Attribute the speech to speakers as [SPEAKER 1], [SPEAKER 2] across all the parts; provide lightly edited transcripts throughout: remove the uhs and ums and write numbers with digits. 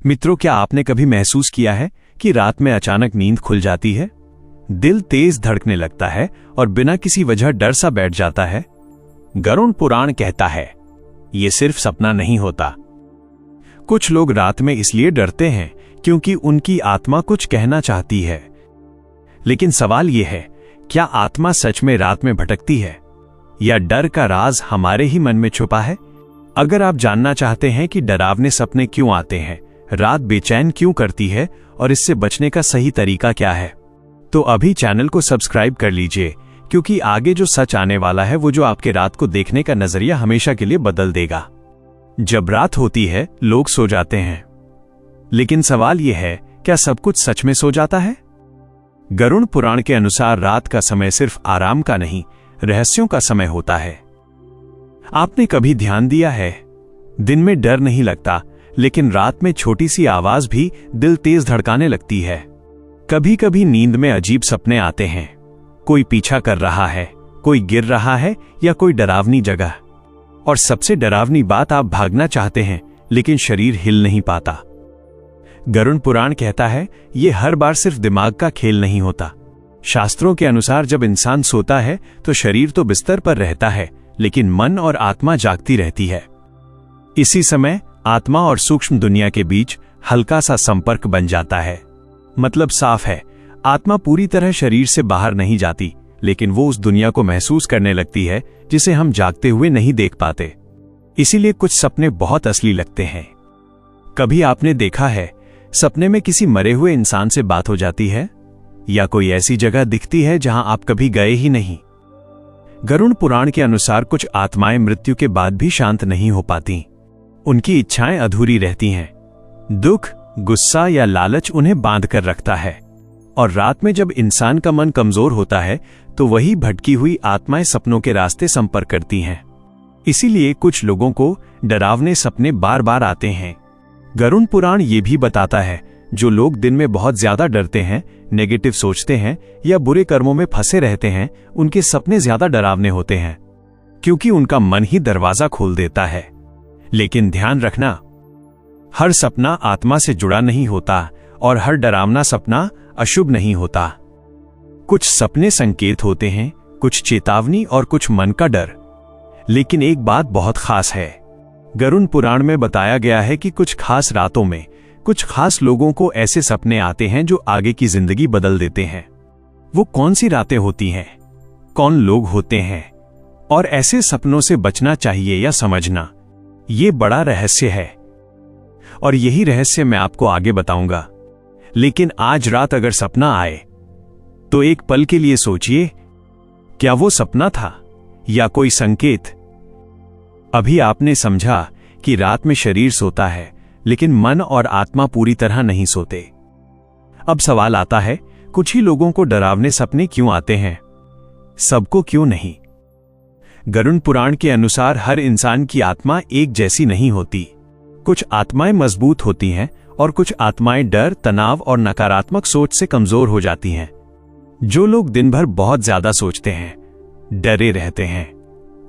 [SPEAKER 1] मित्रों, क्या आपने कभी महसूस किया है कि रात में अचानक नींद खुल जाती है, दिल तेज धड़कने लगता है और बिना किसी वजह डर सा बैठ जाता है? गरुड़ पुराण कहता है ये सिर्फ सपना नहीं होता। कुछ लोग रात में इसलिए डरते हैं क्योंकि उनकी आत्मा कुछ कहना चाहती है। लेकिन सवाल यह है, क्या आत्मा सच में रात में भटकती है या डर का राज हमारे ही मन में छुपा है? अगर आप जानना चाहते हैं कि डरावने सपने क्यों आते हैं, रात बेचैन क्यों करती है और इससे बचने का सही तरीका क्या है, तो अभी चैनल को सब्सक्राइब कर लीजिए, क्योंकि आगे जो सच आने वाला है वो जो आपके रात को देखने का नजरिया हमेशा के लिए बदल देगा। जब रात होती है लोग सो जाते हैं, लेकिन सवाल यह है, क्या सब कुछ सच में सो जाता है? गरुड़ पुराण के अनुसार रात का समय सिर्फ आराम का नहीं, रहस्यों का समय होता है। आपने कभी ध्यान दिया है, दिन में डर नहीं लगता, लेकिन रात में छोटी सी आवाज भी दिल तेज धड़काने लगती है। कभी कभी नींद में अजीब सपने आते हैं, कोई पीछा कर रहा है, कोई गिर रहा है या कोई डरावनी जगह। और सबसे डरावनी बात, आप भागना चाहते हैं लेकिन शरीर हिल नहीं पाता। गरुड़ पुराण कहता है ये हर बार सिर्फ दिमाग का खेल नहीं होता। शास्त्रों के अनुसार जब इंसान सोता है तो शरीर तो बिस्तर पर रहता है, लेकिन मन और आत्मा जागती रहती है। इसी समय आत्मा और सूक्ष्म दुनिया के बीच हल्का सा संपर्क बन जाता है। मतलब साफ है, आत्मा पूरी तरह शरीर से बाहर नहीं जाती, लेकिन वो उस दुनिया को महसूस करने लगती है जिसे हम जागते हुए नहीं देख पाते। इसीलिए कुछ सपने बहुत असली लगते हैं। कभी आपने देखा है, सपने में किसी मरे हुए इंसान से बात हो जाती है या कोई ऐसी जगह दिखती है जहां आप कभी गए ही नहीं। गरुड़ पुराण के अनुसार कुछ आत्माएं मृत्यु के बाद भी शांत नहीं हो पाती। उनकी इच्छाएं अधूरी रहती हैं। दुख, गुस्सा या लालच उन्हें बांध कर रखता है। और रात में जब इंसान का मन कमजोर होता है तो वही भटकी हुई आत्माएं सपनों के रास्ते संपर्क करती हैं। इसीलिए कुछ लोगों को डरावने सपने बार बार आते हैं। गरुड़ पुराण ये भी बताता है, जो लोग दिन में बहुत ज्यादा डरते हैं, नेगेटिव सोचते हैं या बुरे कर्मों में फंसे रहते हैं, उनके सपने ज्यादा डरावने होते हैं, क्योंकि उनका मन ही दरवाजा खोल देता है। लेकिन ध्यान रखना, हर सपना आत्मा से जुड़ा नहीं होता और हर डरावना सपना अशुभ नहीं होता। कुछ सपने संकेत होते हैं, कुछ चेतावनी और कुछ मन का डर। लेकिन एक बात बहुत खास है, गरुड़ पुराण में बताया गया है कि कुछ खास रातों में कुछ खास लोगों को ऐसे सपने आते हैं जो आगे की जिंदगी बदल देते हैं। वो कौन सी रातें होती हैं, कौन लोग होते हैं और ऐसे सपनों से बचना चाहिए या समझना, ये बड़ा रहस्य है और यही रहस्य मैं आपको आगे बताऊंगा। लेकिन आज रात अगर सपना आए तो एक पल के लिए सोचिए, क्या वो सपना था या कोई संकेत? अभी आपने समझा कि रात में शरीर सोता है लेकिन मन और आत्मा पूरी तरह नहीं सोते। अब सवाल आता है, कुछ ही लोगों को डरावने सपने क्यों आते हैं, सबको क्यों नहीं? गरुड़ पुराण के अनुसार हर इंसान की आत्मा एक जैसी नहीं होती। कुछ आत्माएं मजबूत होती हैं और कुछ आत्माएं डर, तनाव और नकारात्मक सोच से कमजोर हो जाती हैं। जो लोग दिन भर बहुत ज्यादा सोचते हैं, डरे रहते हैं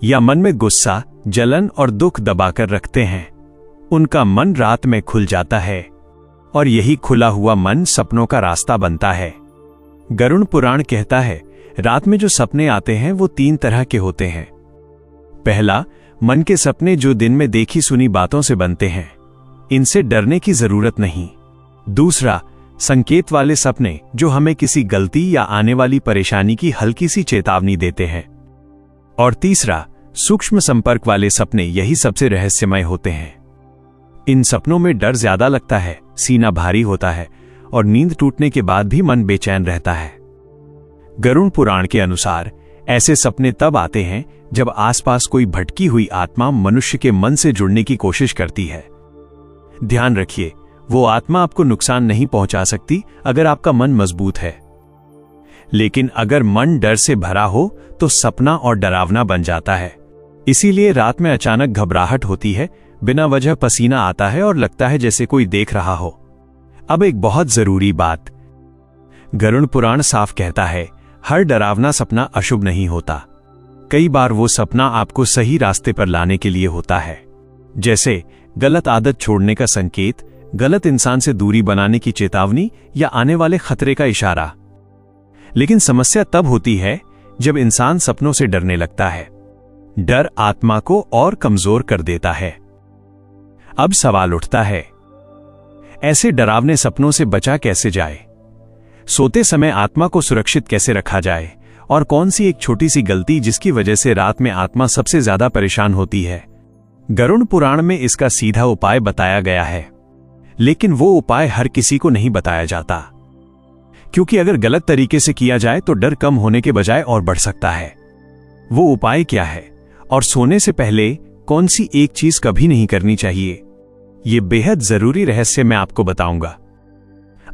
[SPEAKER 1] या मन में गुस्सा, जलन और दुख दबाकर रखते हैं, उनका मन रात में खुल जाता है और यही खुला हुआ मन सपनों का रास्ता बनता है। गरुड़ पुराण कहता है, रात में जो सपने आते हैं वो 3 तरह के होते हैं। पहला, मन के सपने जो दिन में देखी सुनी बातों से बनते हैं, इनसे डरने की जरूरत नहीं। दूसरा, संकेत वाले सपने जो हमें किसी गलती या आने वाली परेशानी की हल्की सी चेतावनी देते हैं। और तीसरा, सूक्ष्म संपर्क वाले सपने, यही सबसे रहस्यमय होते हैं। इन सपनों में डर ज्यादा लगता है, सीना भारी होता है और नींद टूटने के बाद भी मन बेचैन रहता है। गरुड़ पुराण के अनुसार ऐसे सपने तब आते हैं जब आसपास कोई भटकी हुई आत्मा मनुष्य के मन से जुड़ने की कोशिश करती है। ध्यान रखिए, वो आत्मा आपको नुकसान नहीं पहुंचा सकती अगर आपका मन मजबूत है। लेकिन अगर मन डर से भरा हो तो सपना और डरावना बन जाता है। इसीलिए रात में अचानक घबराहट होती है, बिना वजह पसीना आता है और लगता है जैसे कोई देख रहा हो। अब एक बहुत जरूरी बात, गरुड़ पुराण साफ कहता है, हर डरावना सपना अशुभ नहीं होता। कई बार वो सपना आपको सही रास्ते पर लाने के लिए होता है, जैसे गलत आदत छोड़ने का संकेत, गलत इंसान से दूरी बनाने की चेतावनी या आने वाले खतरे का इशारा। लेकिन समस्या तब होती है जब इंसान सपनों से डरने लगता है। डर आत्मा को और कमजोर कर देता है। अब सवाल उठता है, ऐसे डरावने सपनों से बचा कैसे जाए? सोते समय आत्मा को सुरक्षित कैसे रखा जाए? और कौन सी एक छोटी सी गलती जिसकी वजह से रात में आत्मा सबसे ज्यादा परेशान होती है? गरुड़ पुराण में इसका सीधा उपाय बताया गया है, लेकिन वो उपाय हर किसी को नहीं बताया जाता, क्योंकि अगर गलत तरीके से किया जाए तो डर कम होने के बजाय और बढ़ सकता है। वो उपाय क्या है और सोने से पहले कौन सी एक चीज कभी नहीं करनी चाहिए, ये बेहद जरूरी रहस्य मैं आपको बताऊंगा।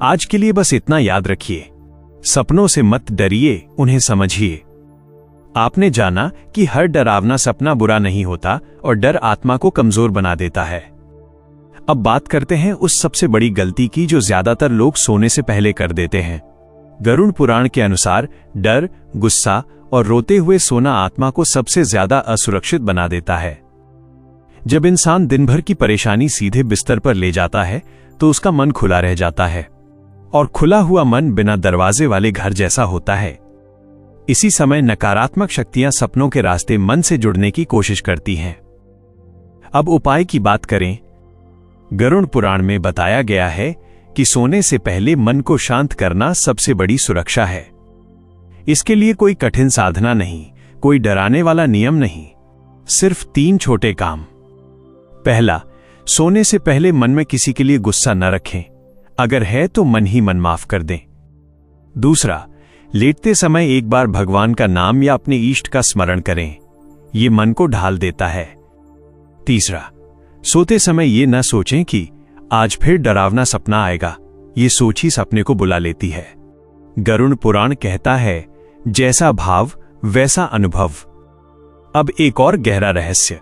[SPEAKER 1] आज के लिए बस इतना याद रखिए, सपनों से मत डरिए, उन्हें समझिए। आपने जाना कि हर डरावना सपना बुरा नहीं होता और डर आत्मा को कमजोर बना देता है। अब बात करते हैं उस सबसे बड़ी गलती की जो ज्यादातर लोग सोने से पहले कर देते हैं। गरुड़ पुराण के अनुसार डर, गुस्सा और रोते हुए सोना आत्मा को सबसे ज्यादा असुरक्षित बना देता है। जब इंसान दिन भर की परेशानी सीधे बिस्तर पर ले जाता है तो उसका मन खुला रह जाता है, और खुला हुआ मन बिना दरवाजे वाले घर जैसा होता है। इसी समय नकारात्मक शक्तियां सपनों के रास्ते मन से जुड़ने की कोशिश करती हैं। अब उपाय की बात करें। गरुड़ पुराण में बताया गया है कि सोने से पहले मन को शांत करना सबसे बड़ी सुरक्षा है। इसके लिए कोई कठिन साधना नहीं, कोई डराने वाला नियम नहीं, सिर्फ 3 छोटे काम। पहला, सोने से पहले मन में किसी के लिए गुस्सा न रखें, अगर है तो मन ही मन माफ कर दें। दूसरा, लेटते समय एक बार भगवान का नाम या अपने इष्ट का स्मरण करें, यह मन को ढाल देता है। तीसरा, सोते समय यह न सोचें कि आज फिर डरावना सपना आएगा, ये सोच ही सपने को बुला लेती है। गरुड़ पुराण कहता है, जैसा भाव वैसा अनुभव। अब एक और गहरा रहस्य।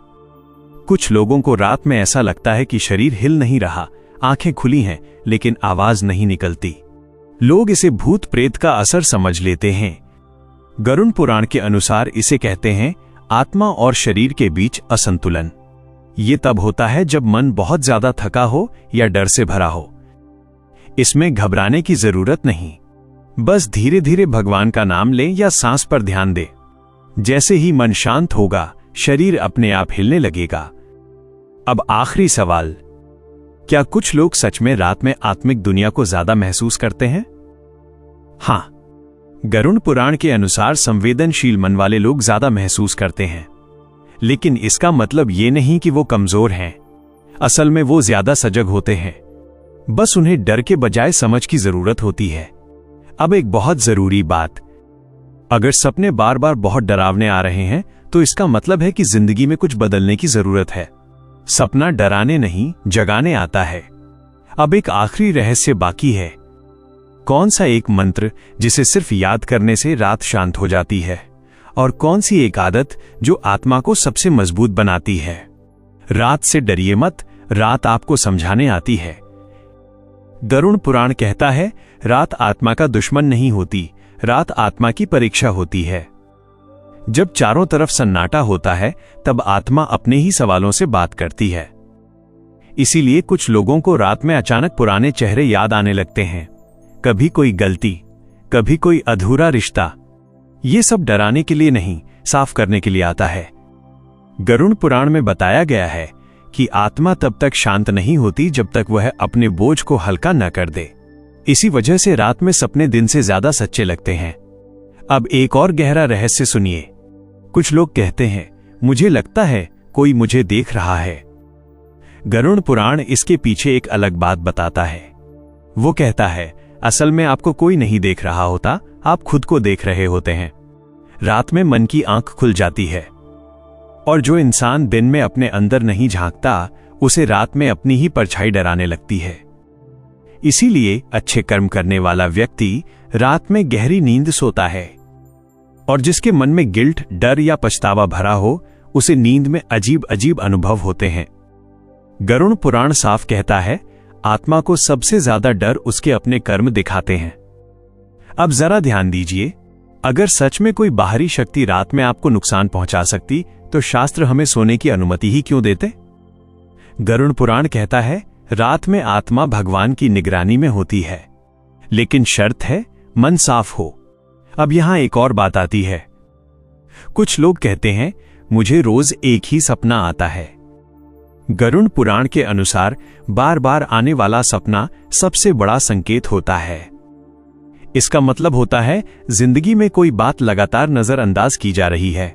[SPEAKER 1] कुछ लोगों को रात में ऐसा लगता है कि शरीर हिल नहीं रहा, आंखें खुली हैं लेकिन आवाज नहीं निकलती। लोग इसे भूत प्रेत का असर समझ लेते हैं। गरुड़ पुराण के अनुसार इसे कहते हैं आत्मा और शरीर के बीच असंतुलन। ये तब होता है जब मन बहुत ज्यादा थका हो या डर से भरा हो। इसमें घबराने की जरूरत नहीं, बस धीरे धीरे भगवान का नाम लें या सांस पर ध्यान दें। जैसे ही मन शांत होगा, शरीर अपने आप हिलने लगेगा। अब आखिरी सवाल, क्या कुछ लोग सच में रात में आत्मिक दुनिया को ज्यादा महसूस करते हैं? हां, गरुड़ पुराण के अनुसार संवेदनशील मन वाले लोग ज्यादा महसूस करते हैं, लेकिन इसका मतलब ये नहीं कि वो कमजोर हैं। असल में वो ज्यादा सजग होते हैं, बस उन्हें डर के बजाय समझ की जरूरत होती है। अब एक बहुत जरूरी बात, अगर सपने बार बार बहुत डरावने आ रहे हैं तो इसका मतलब है कि जिंदगी में कुछ बदलने की जरूरत है। सपना डराने नहीं, जगाने आता है। अब एक आखिरी रहस्य बाकी है। कौन सा एक मंत्र जिसे सिर्फ याद करने से रात शांत हो जाती है, और कौन सी एक आदत जो आत्मा को सबसे मजबूत बनाती है? रात से डरिए मत, रात आपको समझाने आती है। गरुड़ पुराण कहता है, रात आत्मा का दुश्मन नहीं होती, रात आत्मा की परीक्षा होती है। जब चारों तरफ सन्नाटा होता है तब आत्मा अपने ही सवालों से बात करती है। इसीलिए कुछ लोगों को रात में अचानक पुराने चेहरे याद आने लगते हैं, कभी कोई गलती, कभी कोई अधूरा रिश्ता। ये सब डराने के लिए नहीं, साफ करने के लिए आता है। गरुड़ पुराण में बताया गया है कि आत्मा तब तक शांत नहीं होती जब तक वह अपने बोझ को हल्का न कर दे। इसी वजह से रात में सपने दिन से ज्यादा सच्चे लगते हैं। अब एक और गहरा रहस्य सुनिए। कुछ लोग कहते हैं, मुझे लगता है कोई मुझे देख रहा है। गरुड़ पुराण इसके पीछे एक अलग बात बताता है। वो कहता है, असल में आपको कोई नहीं देख रहा होता, आप खुद को देख रहे होते हैं। रात में मन की आंख खुल जाती है, और जो इंसान दिन में अपने अंदर नहीं झांकता, उसे रात में अपनी ही परछाई डराने लगती है। इसीलिए अच्छे कर्म करने वाला व्यक्ति रात में गहरी नींद सोता है, और जिसके मन में गिल्ट, डर या पछतावा भरा हो, उसे नींद में अजीब अजीब अनुभव होते हैं। गरुड़ पुराण साफ कहता है, आत्मा को सबसे ज्यादा डर उसके अपने कर्म दिखाते हैं। अब जरा ध्यान दीजिए, अगर सच में कोई बाहरी शक्ति रात में आपको नुकसान पहुंचा सकती, तो शास्त्र हमें सोने की अनुमति ही क्यों देते? गरुड़ पुराण कहता है, रात में आत्मा भगवान की निगरानी में होती है, लेकिन शर्त है मन साफ हो। अब यहां एक और बात आती है। कुछ लोग कहते हैं मुझे रोज एक ही सपना आता है। गरुड़ पुराण के अनुसार बार बार आने वाला सपना सबसे बड़ा संकेत होता है। इसका मतलब होता है जिंदगी में कोई बात लगातार नजरअंदाज की जा रही है।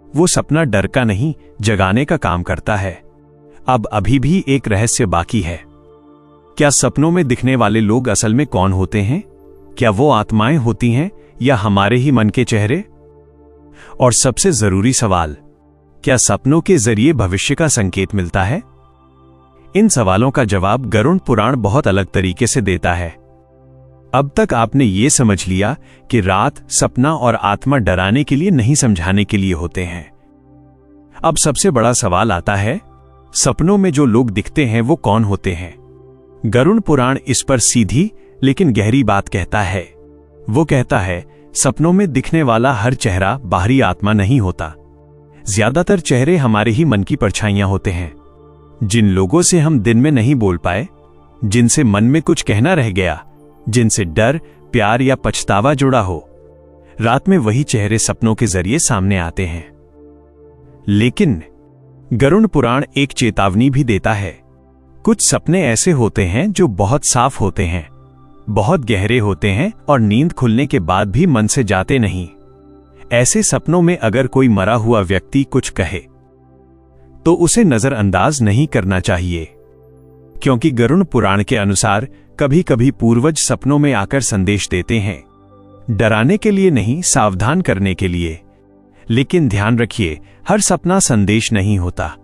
[SPEAKER 1] वो सपना डर का नहीं, जगाने का काम करता है। अब अभी भी एक रहस्य बाकी है। क्या सपनों में दिखने वाले लोग असल में कौन होते हैं? क्या वो आत्माएं होती हैं या हमारे ही मन के चेहरे? और सबसे जरूरी सवाल, क्या सपनों के जरिए भविष्य का संकेत मिलता है? इन सवालों का जवाब गरुड़ पुराण बहुत अलग तरीके से देता है। अब तक आपने ये समझ लिया कि रात, सपना और आत्मा डराने के लिए नहीं, समझाने के लिए होते हैं। अब सबसे बड़ा सवाल आता है, सपनों में जो लोग दिखते हैं वो कौन होते हैं? गरुड़ पुराण इस पर सीधी लेकिन गहरी बात कहता है। वो कहता है, सपनों में दिखने वाला हर चेहरा बाहरी आत्मा नहीं होता। ज्यादातर चेहरे हमारे ही मन की परछाइयां होते हैं। जिन लोगों से हम दिन में नहीं बोल पाए, जिनसे मन में कुछ कहना रह गया, जिनसे डर, प्यार या पछतावा जुड़ा हो, रात में वही चेहरे सपनों के जरिए सामने आते हैं। लेकिन गरुड़ पुराण एक चेतावनी भी देता है। कुछ सपने ऐसे होते हैं जो बहुत साफ होते हैं, बहुत गहरे होते हैं और नींद खुलने के बाद भी मन से जाते नहीं। ऐसे सपनों में अगर कोई मरा हुआ व्यक्ति कुछ कहे तो उसे नजरअंदाज नहीं करना चाहिए, क्योंकि गरुड़ पुराण के अनुसार कभी कभी पूर्वज सपनों में आकर संदेश देते हैं, डराने के लिए नहीं, सावधान करने के लिए। लेकिन ध्यान रखिए, हर सपना संदेश नहीं होता।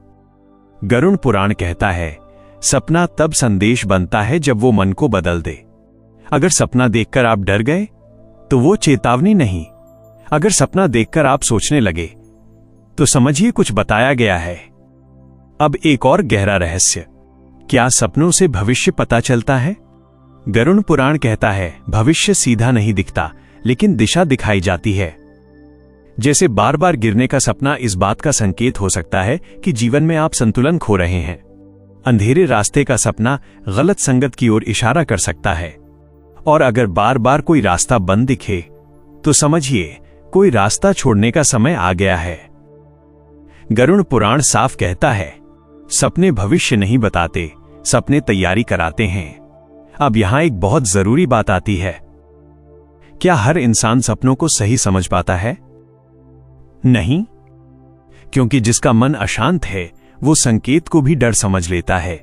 [SPEAKER 1] गरुड़ पुराण कहता है, सपना तब संदेश बनता है जब वो मन को बदल दे। अगर सपना देखकर आप डर गए तो वो चेतावनी नहीं। अगर सपना देखकर आप सोचने लगे तो समझिए कुछ बताया गया है। अब एक और गहरा रहस्य, क्या सपनों से भविष्य पता चलता है? गरुड़ पुराण कहता है, भविष्य सीधा नहीं दिखता, लेकिन दिशा दिखाई जाती है। जैसे बार बार गिरने का सपना इस बात का संकेत हो सकता है कि जीवन में आप संतुलन खो रहे हैं। अंधेरे रास्ते का सपना गलत संगत की ओर इशारा कर सकता है। और अगर बार बार कोई रास्ता बंद दिखे तो समझिए कोई रास्ता छोड़ने का समय आ गया है। गरुड़ पुराण साफ कहता है, सपने भविष्य नहीं बताते, सपने तैयारी कराते हैं। अब यहां एक बहुत जरूरी बात आती है, क्या हर इंसान सपनों को सही समझ पाता है? नहीं, क्योंकि जिसका मन अशांत है वो संकेत को भी डर समझ लेता है,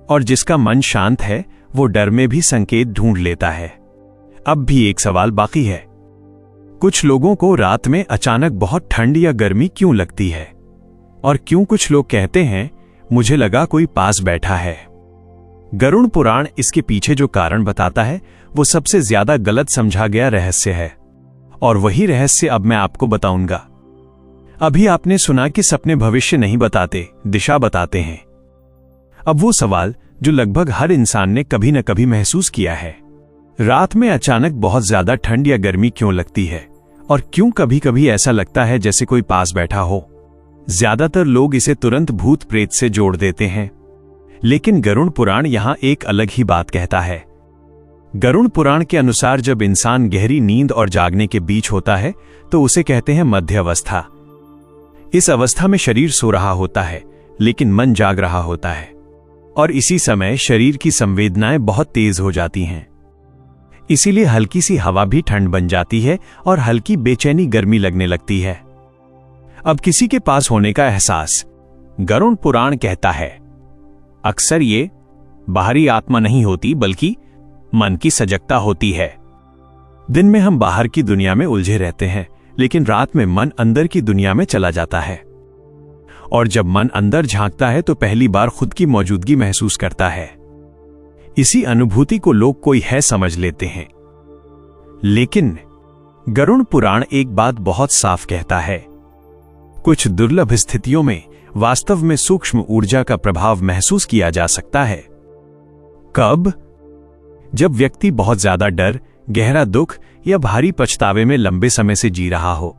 [SPEAKER 1] और जिसका मन शांत है वो डर में भी संकेत ढूंढ लेता है। अब भी एक सवाल बाकी है, कुछ लोगों को रात में अचानक बहुत ठंड या गर्मी क्यों लगती है? और क्यों कुछ लोग कहते हैं, मुझे लगा कोई पास बैठा है? गरुड़ पुराण इसके पीछे जो कारण बताता है वो सबसे ज्यादा गलत समझा गया रहस्य है, और वही रहस्य अब मैं आपको बताऊंगा। अभी आपने सुना कि सपने भविष्य नहीं बताते, दिशा बताते हैं। अब वो सवाल जो लगभग हर इंसान ने कभी न कभी महसूस किया है, रात में अचानक बहुत ज्यादा ठंड या गर्मी क्यों लगती है? और क्यों कभी कभी ऐसा लगता है जैसे कोई पास बैठा हो? ज्यादातर लोग इसे तुरंत भूत प्रेत से जोड़ देते हैं, लेकिन गरुड़ पुराण यहां एक अलग ही बात कहता है। गरुड़ पुराण के अनुसार जब इंसान गहरी नींद और जागने के बीच होता है तो उसे कहते हैं मध्य अवस्था। इस अवस्था में शरीर सो रहा होता है लेकिन मन जाग रहा होता है, और इसी समय शरीर की संवेदनाएं बहुत तेज हो जाती हैं। इसीलिए हल्की सी हवा भी ठंड बन जाती है और हल्की बेचैनी गर्मी लगने लगती है। अब किसी के पास होने का एहसास, गरुड़ पुराण कहता है, अक्सर ये बाहरी आत्मा नहीं होती बल्कि मन की सजगता होती है। दिन में हम बाहर की दुनिया में उलझे रहते हैं, लेकिन रात में मन अंदर की दुनिया में चला जाता है, और जब मन अंदर झांकता है तो पहली बार खुद की मौजूदगी महसूस करता है। इसी अनुभूति को लोग कोई है समझ लेते हैं। लेकिन गरुड़ पुराण एक बात बहुत साफ कहता है, कुछ दुर्लभ स्थितियों में वास्तव में सूक्ष्म ऊर्जा का प्रभाव महसूस किया जा सकता है। कब? जब व्यक्ति बहुत ज्यादा डर, गहरा दुख या भारी पछतावे में लंबे समय से जी रहा हो।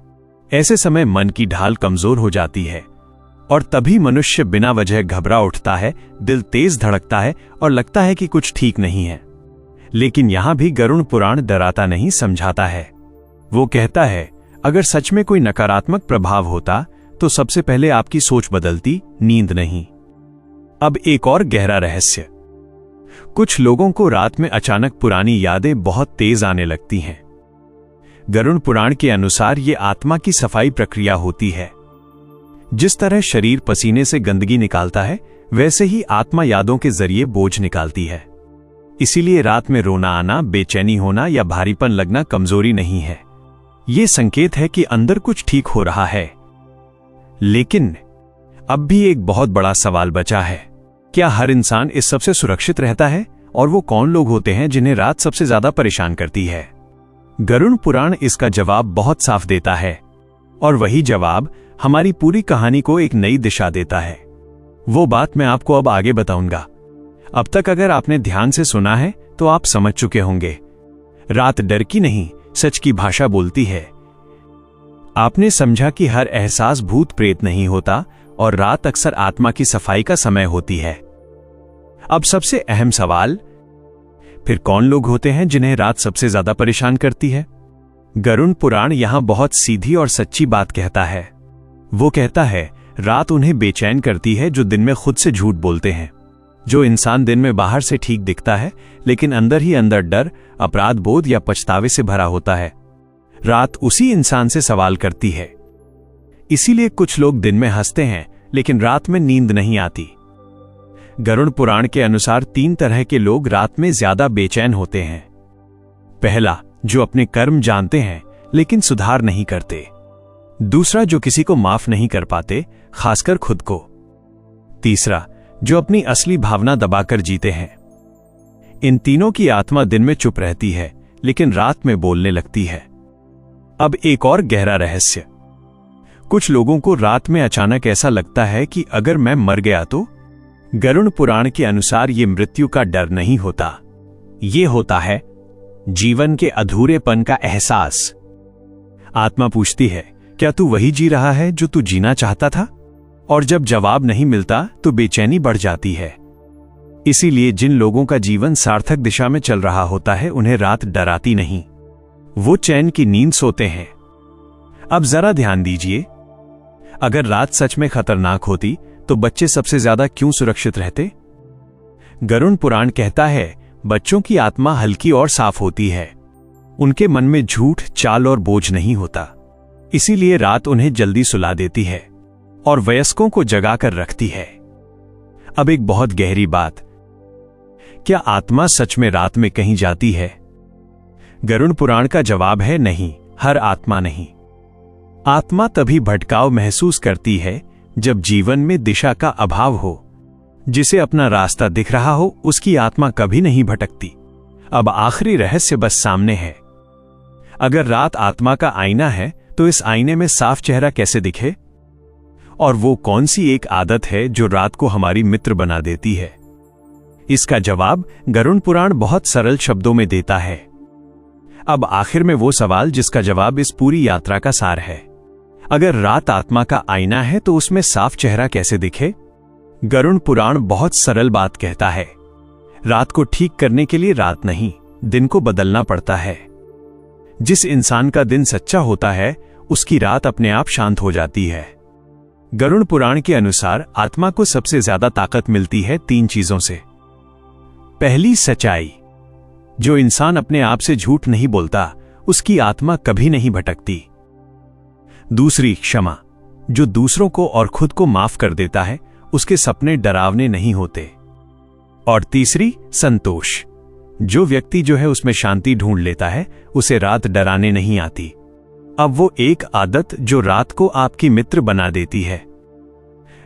[SPEAKER 1] ऐसे समय मन की ढाल कमजोर हो जाती है, और तभी मनुष्य बिना वजह घबरा उठता है, दिल तेज धड़कता है और लगता है कि कुछ ठीक नहीं है। लेकिन यहां भी गरुड़ पुराण डराता नहीं, समझाता है। वो कहता है, अगर सच में कोई नकारात्मक प्रभाव होता तो सबसे पहले आपकी सोच बदलती, नींद नहीं। अब एक और गहरा रहस्य। कुछ लोगों को रात में अचानक पुरानी यादें बहुत तेज आने लगती हैं। गरुड़ पुराण के अनुसार ये आत्मा की सफाई प्रक्रिया होती है। जिस तरह शरीर पसीने से गंदगी निकालता है, वैसे ही आत्मा यादों के जरिए बोझ निकालती है। इसीलिए रात में रोना आना, बेचैनी होना या भारीपन लगना कमजोरी नहीं है। ये संकेत है कि अंदर कुछ ठीक हो रहा है। लेकिन अब भी एक बहुत बड़ा सवाल बचा है। क्या हर इंसान इस सबसे सुरक्षित रहता है? और वो कौन लोग होते हैं जिन्हें रात सबसे ज्यादा परेशान करती है? गरुड़ पुराण इसका जवाब बहुत साफ देता है, और वही जवाब हमारी पूरी कहानी को एक नई दिशा देता है। वो बात मैं आपको अब आगे बताऊंगा। अब तक अगर आपने ध्यान से सुना है तो आप समझ चुके होंगे, रात डर की नहीं, सच की भाषा बोलती है। आपने समझा कि हर एहसास भूत प्रेत नहीं होता, और रात अक्सर आत्मा की सफाई का समय होती है। अब सबसे अहम सवाल, फिर कौन लोग होते हैं जिन्हें रात सबसे ज्यादा परेशान करती है? गरुड़ पुराण यहां बहुत सीधी और सच्ची बात कहता है। वो कहता है, रात उन्हें बेचैन करती है जो दिन में खुद से झूठ बोलते हैं। जो इंसान दिन में बाहर से ठीक दिखता है, लेकिन अंदर ही अंदर डर, अपराध बोध या पछतावे से भरा होता है, रात उसी इंसान से सवाल करती है। इसीलिए कुछ लोग दिन में हंसते हैं, लेकिन रात में नींद नहीं आती। गरुड़ पुराण के अनुसार 3 तरह के लोग रात में ज्यादा बेचैन होते हैं। पहला, जो अपने कर्म जानते हैं लेकिन सुधार नहीं करते। दूसरा, जो किसी को माफ नहीं कर पाते, खासकर खुद को। तीसरा, जो अपनी असली भावना दबाकर जीते हैं। इन तीनों की आत्मा दिन में चुप रहती है, लेकिन रात में बोलने लगती है। अब एक और गहरा रहस्य। कुछ लोगों को रात में अचानक ऐसा लगता है कि अगर मैं मर गया तो? गरुड़ पुराण के अनुसार ये मृत्यु का डर नहीं होता, ये होता है जीवन के अधूरेपन का एहसास। आत्मा पूछती है, क्या तू वही जी रहा है जो तू जीना चाहता था? और जब जवाब नहीं मिलता तो बेचैनी बढ़ जाती है। इसीलिए जिन लोगों का जीवन सार्थक दिशा में चल रहा होता है, उन्हें रात डराती नहीं, वो चैन की नींद सोते हैं। अब जरा ध्यान दीजिए, अगर रात सच में खतरनाक होती तो बच्चे सबसे ज्यादा क्यों सुरक्षित रहते? गरुड़ पुराण कहता है, बच्चों की आत्मा हल्की और साफ होती है। उनके मन में झूठ, चाल और बोझ नहीं होता। इसीलिए रात उन्हें जल्दी सुला देती है और वयस्कों को जगाकर रखती है। अब एक बहुत गहरी बात, क्या आत्मा सच में रात में कहीं जाती है? गरुड़ पुराण का जवाब है नहीं, हर आत्मा नहीं। आत्मा तभी भटकाव महसूस करती है जब जीवन में दिशा का अभाव हो। जिसे अपना रास्ता दिख रहा हो, उसकी आत्मा कभी नहीं भटकती। अब आखिरी रहस्य बस सामने है। अगर रात आत्मा का आईना है, तो इस आईने में साफ चेहरा कैसे दिखे? और वो कौन सी एक आदत है जो रात को हमारी मित्र बना देती है? इसका जवाब गरुड़ पुराण बहुत सरल शब्दों में देता है। अब आखिर में वो सवाल जिसका जवाब इस पूरी यात्रा का सार है। अगर रात आत्मा का आईना है तो उसमें साफ चेहरा कैसे दिखे? गरुड़ पुराण बहुत सरल बात कहता है, रात को ठीक करने के लिए रात नहीं, दिन को बदलना पड़ता है। जिस इंसान का दिन सच्चा होता है, उसकी रात अपने आप शांत हो जाती है। गरुड़ पुराण के अनुसार आत्मा को सबसे ज्यादा ताकत मिलती है 3 चीजों से। पहली, सच्चाई। जो इंसान अपने आप से झूठ नहीं बोलता, उसकी आत्मा कभी नहीं भटकती। दूसरी, क्षमा। जो दूसरों को और खुद को माफ कर देता है, उसके सपने डरावने नहीं होते। और तीसरी, संतोष। जो व्यक्ति उसमें शांति ढूंढ लेता है, उसे रात डराने नहीं आती। अब वो एक आदत जो रात को आपकी मित्र बना देती है।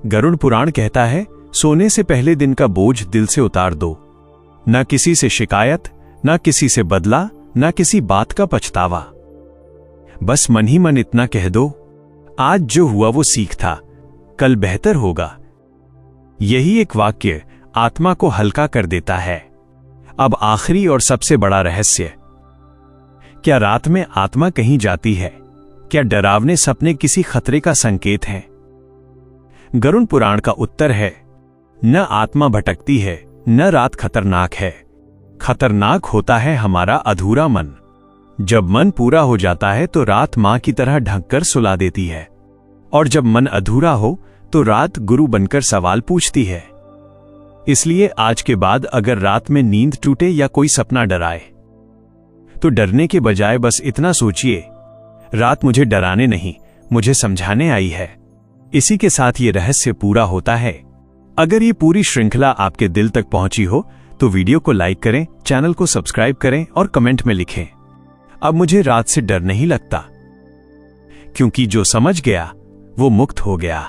[SPEAKER 1] गरुड़ पुराण कहता है, सोने से पहले दिन का बोझ दिल से उतार दो। न किसी से शिकायत, न किसी से बदला, न किसी बात का पछतावा। बस मन ही मन इतना कह दो, आज जो हुआ वो सीख था, कल बेहतर होगा। यही एक वाक्य आत्मा को हल्का कर देता है। अब आखिरी और सबसे बड़ा रहस्य, क्या रात में आत्मा कहीं जाती है? क्या डरावने सपने किसी खतरे का संकेत हैं? गरुड़ पुराण का उत्तर है, न आत्मा भटकती है, न रात खतरनाक है। खतरनाक होता है हमारा अधूरा मन। जब मन पूरा हो जाता है तो रात मां की तरह ढककर सुला देती है, और जब मन अधूरा हो तो रात गुरु बनकर सवाल पूछती है। इसलिए आज के बाद अगर रात में नींद टूटे या कोई सपना डराए तो डरने के बजाय बस इतना सोचिए, रात मुझे डराने नहीं, मुझे समझाने आई है। इसी के साथ ये रहस्य पूरा होता है। अगर ये पूरी श्रृंखला आपके दिल तक पहुंची हो तो वीडियो को लाइक करें, चैनल को सब्सक्राइब करें और कमेंट में लिखें, अब मुझे रात से डर नहीं लगता, क्योंकि जो समझ गया वो मुक्त हो गया।